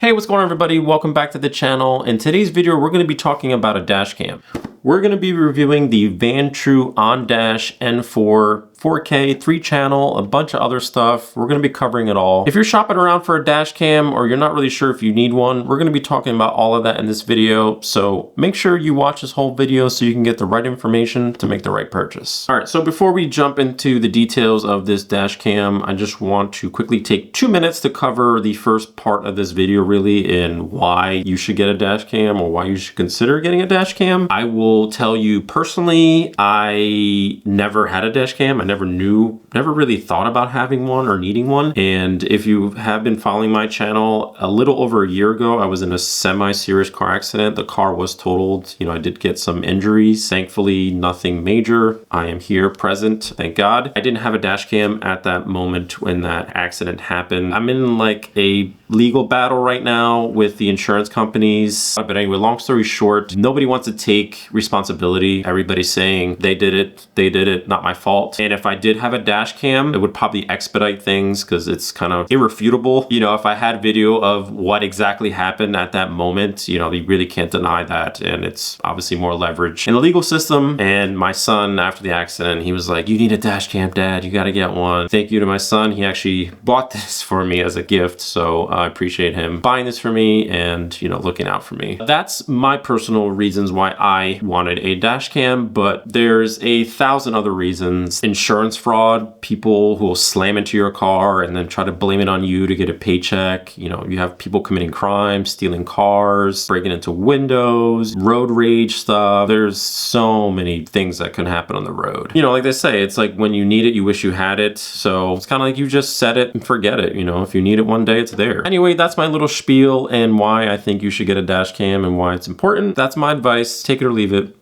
Hey, what's going on everybody? Welcome back to the channel. In today's video, we're going to be talking about a dash cam. We're going to be reviewing the VANTRUE On-Dash N4 4K, 3-channel, a bunch of other stuff. We're going to be covering it all. If you're shopping around for a dash cam or you're not really sure if you need one, we're going to be talking about all of that in this video. So make sure you watch this whole video so you can get the right information to make the right purchase. All right, so before we jump into the details of this dash cam, I just want to quickly take 2 minutes to cover the first part of this video really and why you should get a dash cam or why you should consider getting a dash cam. I will tell you personally, I never had a dash cam. I never really thought about having one or needing one. And if you have been following my channel, a little over a year ago, I was in a semi-serious car accident. The car was totaled. You know, I did get some injuries. Thankfully, nothing major. I am here present, thank God. I didn't have a dash cam at that moment when that accident happened. I'm in like a legal battle right now with the insurance companies. But anyway, long story short, nobody wants to take responsibility. Everybody's saying they did it, not my fault. And if I did have a dash cam, it would probably expedite things because it's kind of irrefutable. You know, if I had video of what exactly happened at that moment, you know, you really can't deny that. And it's obviously more leverage in the legal system. And my son, after the accident, he was like, "You need a dash cam, Dad. You got to get one." Thank you to my son. He actually bought this for me as a gift. So I appreciate him buying this for me and, you know, looking out for me. That's my personal reasons why I wanted a dash cam, but there's 1,000 other reasons. Insurance fraud, people who will slam into your car and then try to blame it on you to get a paycheck. You know, you have people committing crimes, stealing cars, breaking into windows, road rage stuff. There's so many things that can happen on the road. You know, like they say, it's like when you need it, you wish you had it. So it's kind of like you just set it and forget it. You know, if you need it one day, it's there. Anyway, that's my little spiel and why I think you should get a dash cam and why it's important. That's my advice. Take it or leave it.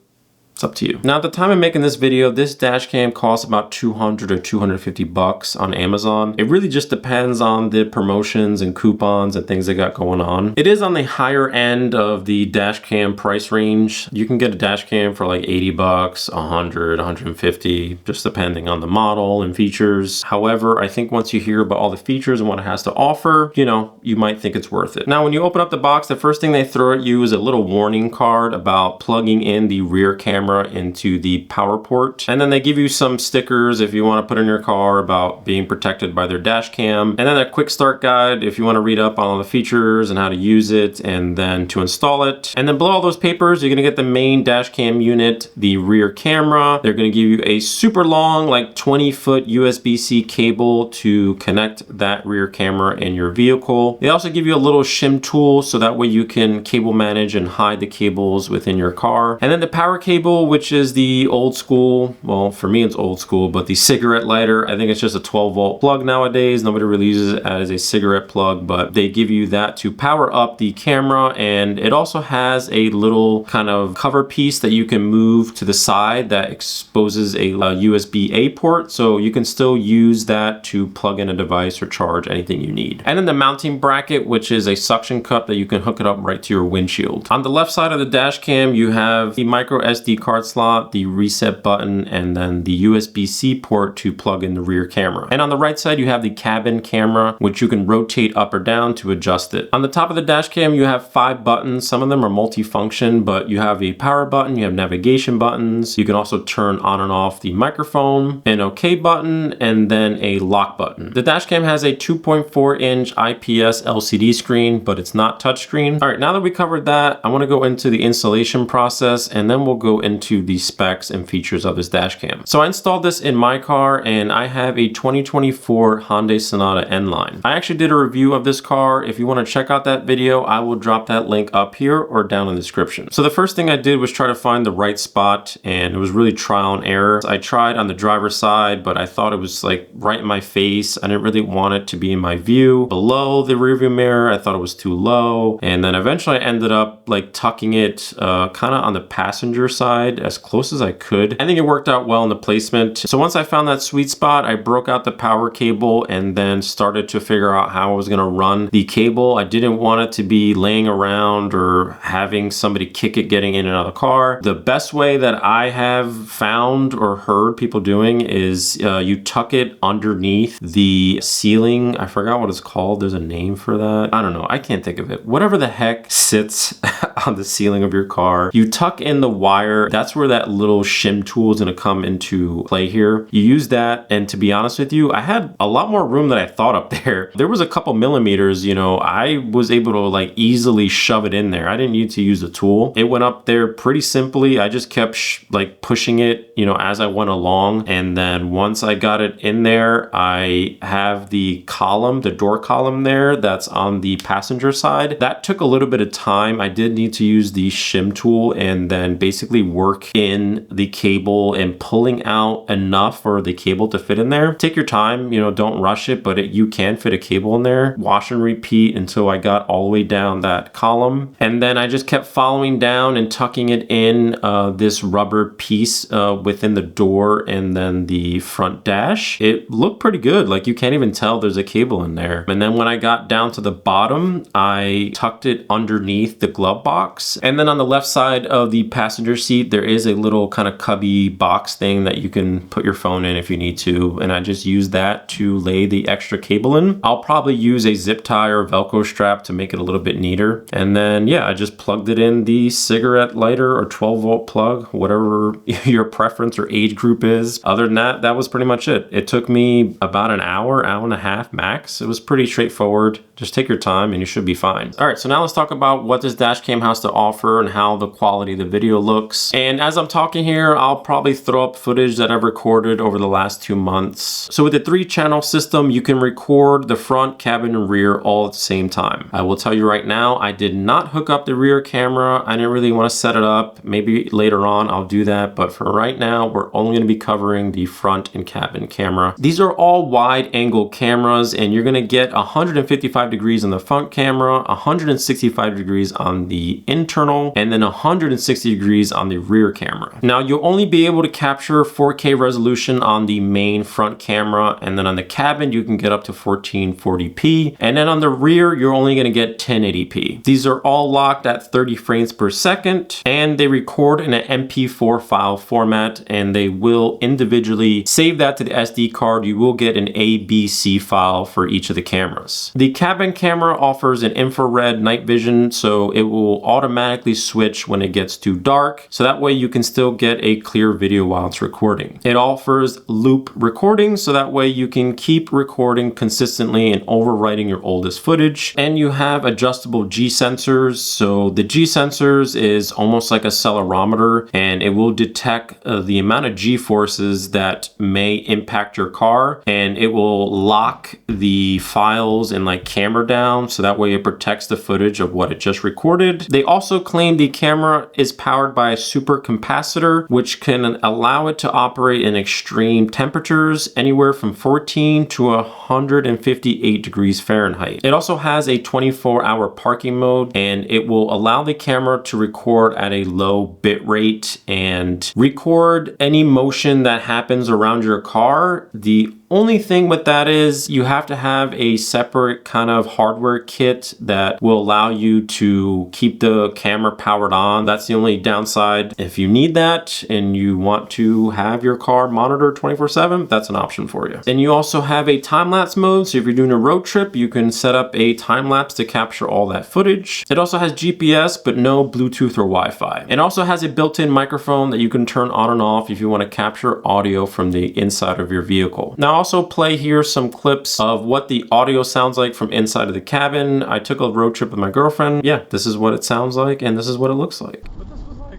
It's up to you. Now, at the time of making this video, this dash cam costs about 200 or 250 bucks on Amazon. It really just depends on the promotions and coupons and things they got going on. It is on the higher end of the dash cam price range. You can get a dash cam for like 80 bucks, 100, 150, just depending on the model and features. However, I think once you hear about all the features and what it has to offer, you know, you might think it's worth it. Now, when you open up the box, the first thing they throw at you is a little warning card about plugging in the rear camera into the power port. And then they give you some stickers if you want to put in your car about being protected by their dash cam. And then a quick start guide if you want to read up on all the features and how to use it and then to install it. And then below all those papers, you're going to get the main dash cam unit, the rear camera. They're going to give you a super long, like 20-foot USB-C cable to connect that rear camera in your vehicle. They also give you a little shim tool so that way you can cable manage and hide the cables within your car. And then the power cable, which is the old school, well, for me it's old school, but the cigarette lighter. I think it's just a 12-volt plug nowadays. Nobody really uses it as a cigarette plug, but they give you that to power up the camera. And it also has a little kind of cover piece that you can move to the side that exposes a USB-A port. So you can still use that to plug in a device or charge anything you need. And then the mounting bracket, which is a suction cup that you can hook it up right to your windshield. On the left side of the dash cam, you have the micro SD card slot, the reset button, and then the USB-C port to plug in the rear camera. And on the right side, you have the cabin camera, which you can rotate up or down to adjust it. On the top of the dash cam, you have 5 buttons. Some of them are multi-function, but you have a power button, you have navigation buttons. You can also turn on and off the microphone, an OK button, and then a lock button. The dash cam has a 2.4-inch IPS LCD screen, but it's not touchscreen. All right, now that we covered that, I want to go into the installation process, and then we'll go into the specs and features of this dash cam. So I installed this in my car and I have a 2024 Hyundai Sonata N Line. I actually did a review of this car. If you want to check out that video, I will drop that link up here or down in the description. So the first thing I did was try to find the right spot, and it was really trial and error. I tried on the driver's side, but I thought it was like right in my face. I didn't really want it to be in my view. Below the rearview mirror, I thought it was too low. And then eventually I ended up like tucking it kind of on the passenger side side as close as I could. I think it worked out well in the placement. So once I found that sweet spot, I broke out the power cable and then started to figure out how I was gonna run the cable. I didn't want it to be laying around or having somebody kick it getting in and out of the car. The best way that I have found or heard people doing is you tuck it underneath the ceiling. I forgot what it's called. There's a name for that. I don't know. I can't think of it. Whatever the heck sits on the ceiling of your car. You tuck in the wire. That's where that little shim tool is going to come into play here. You use that, and to be honest with you, I had a lot more room than I thought up there. There was a couple millimeters, you know, I was able to like easily shove it in there. I didn't need to use a tool. It went up there pretty simply. I just kept like pushing it, you know, as I went along. And then once I got it in there, I have the column, the door column there that's on the passenger side. That took a little bit of time. I did need to use the shim tool and then basically work in the cable and pulling out enough for the cable to fit in there. Take your time, you know, don't rush it, but you can fit a cable in there. Wash and repeat until I got all the way down that column. And then I just kept following down and tucking it in this rubber piece within the door and then the front dash. It looked pretty good. Like you can't even tell there's a cable in there. And then when I got down to the bottom, I tucked it underneath the glove box. And then on the left side of the passenger seat, there is a little kind of cubby box thing that you can put your phone in if you need to. And I just used that to lay the extra cable in. I'll probably use a zip tie or Velcro strap to make it a little bit neater. And then, yeah, I just plugged it in the cigarette lighter or 12-volt plug, whatever your preference or age group is. Other than that, that was pretty much it. It took me about an hour and a half max. It was pretty straightforward. Just take your time and you should be fine. All right, so now let's talk about what this dash cam has to offer and how the quality of the video looks. And as I'm talking here, I'll probably throw up footage that I've recorded over the last 2 months. So with the 3-channel system, you can record the front, cabin, and rear all at the same time. I will tell you right now, I did not hook up the rear camera. I didn't really want to set it up. Maybe later on I'll do that, but for right now, we're only going to be covering the front and cabin camera. These are all wide angle cameras, and you're going to get 155 degrees on the front camera, 165 degrees on the internal, and then 160 degrees on the rear camera. Now you'll only be able to capture 4K resolution on the main front camera, and then on the cabin you can get up to 1440p, and then on the rear you're only going to get 1080p. These are all locked at 30 frames per second, and they record in an MP4 file format, and they will individually save that to the SD card. You will get an ABC file for each of the cameras. The cabin camera offers an infrared night vision, so it will automatically switch when it gets too dark, so that way you can still get a clear video while it's recording. It offers loop recording, so that way you can keep recording consistently and overwriting your oldest footage. And you have adjustable G sensors. So the G sensors is almost like a accelerometer, and it will detect the amount of G forces that may impact your car, and it will lock the files and like camera down, so that way it protects the footage of what it just recorded. They also claim the camera is powered by a super capacitor, which can allow it to operate in extreme temperatures, anywhere from 14 to 158 degrees Fahrenheit. It also has a 24-hour parking mode, and it will allow the camera to record at a low bit rate and record any motion that happens around your car. The only thing with that is you have to have a separate kind of hardware kit that will allow you to keep the camera powered on. That's the only downside. If you need that and you want to have your car monitored 24/7, that's an option for you. And you also have a time-lapse mode. So if you're doing a road trip, you can set up a time-lapse to capture all that footage. It also has GPS, but no Bluetooth or Wi-Fi. It also has a built-in microphone that you can turn on and off if you want to capture audio from the inside of your vehicle. Now, also play here some clips of what the audio sounds like from inside of the cabin. I took a road trip with my girlfriend. Yeah, this is what it sounds like, and this is what it looks like. But this was like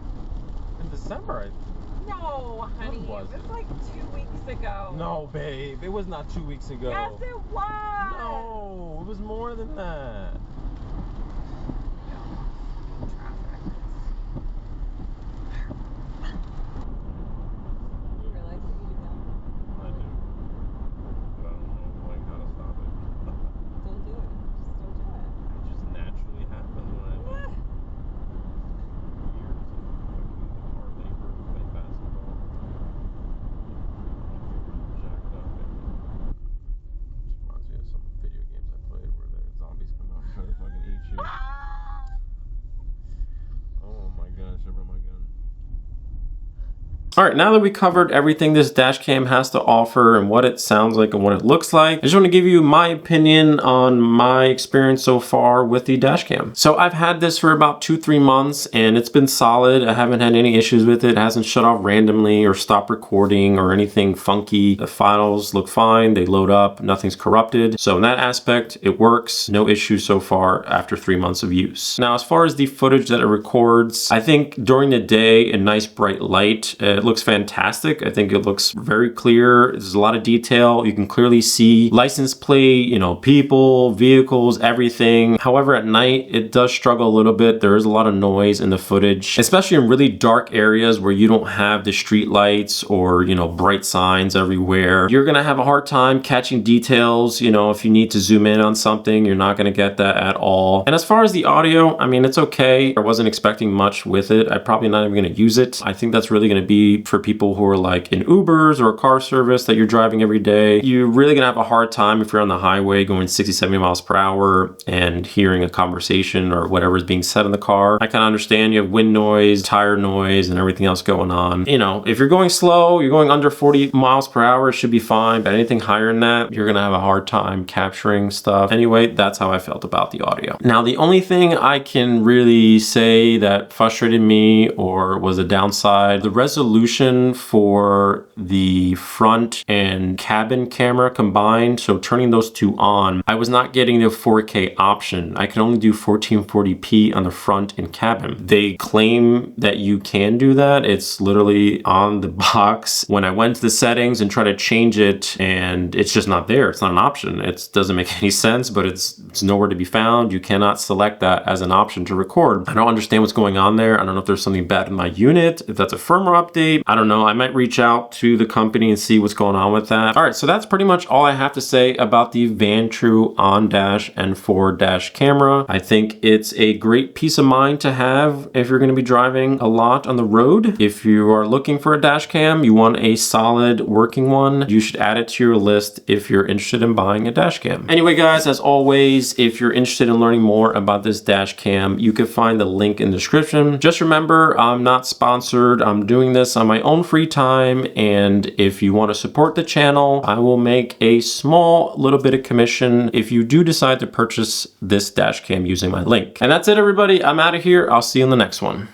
in December. No, honey, it was like 2 weeks ago. No, babe, it was not 2 weeks ago. Yes, it was. No, it was more than that. All right, now that we covered everything this dash cam has to offer and what it sounds like and what it looks like, I just want to give you my opinion on my experience so far with the dash cam. So I've had this for about 2-3 months and it's been solid. I haven't had any issues with it. It hasn't shut off randomly or stopped recording or anything funky. The files look fine. They load up. Nothing's corrupted. So in that aspect, it works. No issues so far after 3 months of use. Now, as far as the footage that it records, I think during the day in nice bright light, it looks fantastic. I think it looks very clear. There's a lot of detail. You can clearly see license plate, you know, people, vehicles, everything. However, at night, it does struggle a little bit. There is a lot of noise in the footage, especially in really dark areas where you don't have the street lights or, you know, bright signs everywhere. You're gonna have a hard time catching details. You know, if you need to zoom in on something, you're not gonna get that at all. And as far as the audio, I mean, it's okay. I wasn't expecting much with it. I'm probably not even gonna use it. I think that's really gonna be for people who are like in Ubers or a car service that you're driving every day. You're really gonna have a hard time if you're on the highway going 60, 70 miles per hour and hearing a conversation or whatever is being said in the car. I kind of understand you have wind noise, tire noise, and everything else going on. You know, if you're going slow, you're going under 40 miles per hour, it should be fine. But anything higher than that, you're gonna have a hard time capturing stuff. Anyway, that's how I felt about the audio. Now, the only thing I can really say that frustrated me or was a downside, the resolution for the front and cabin camera combined, so turning those two on, I was not getting the 4K option. I can only do 1440p on the front and cabin. They claim that you can do that. It's literally on the box. When I went to the settings and tried to change it, and it's just not there. It's not an option. It doesn't make any sense, but it's nowhere to be found. You cannot select that as an option to record. I don't understand what's going on there. I don't know if there's something bad in my unit, if that's a firmware update. I don't know. I might reach out to the company and see what's going on with that. All right, so that's pretty much all I have to say about the VANTRUE on-dash and for-dash camera. I think it's a great peace of mind to have if you're going to be driving a lot on the road. If you are looking for a dash cam, you want a solid working one, you should add it to your list if you're interested in buying a dash cam. Anyway, guys, as always, if you're interested in learning more about this dash cam, you can find the link in the description. Just remember, I'm not sponsored. I'm doing this on my own free time, and if you want to support the channel, I will make a small little bit of commission if you do decide to purchase this dash cam using my link. And that's it, everybody. I'm out of here. I'll see you in the next one.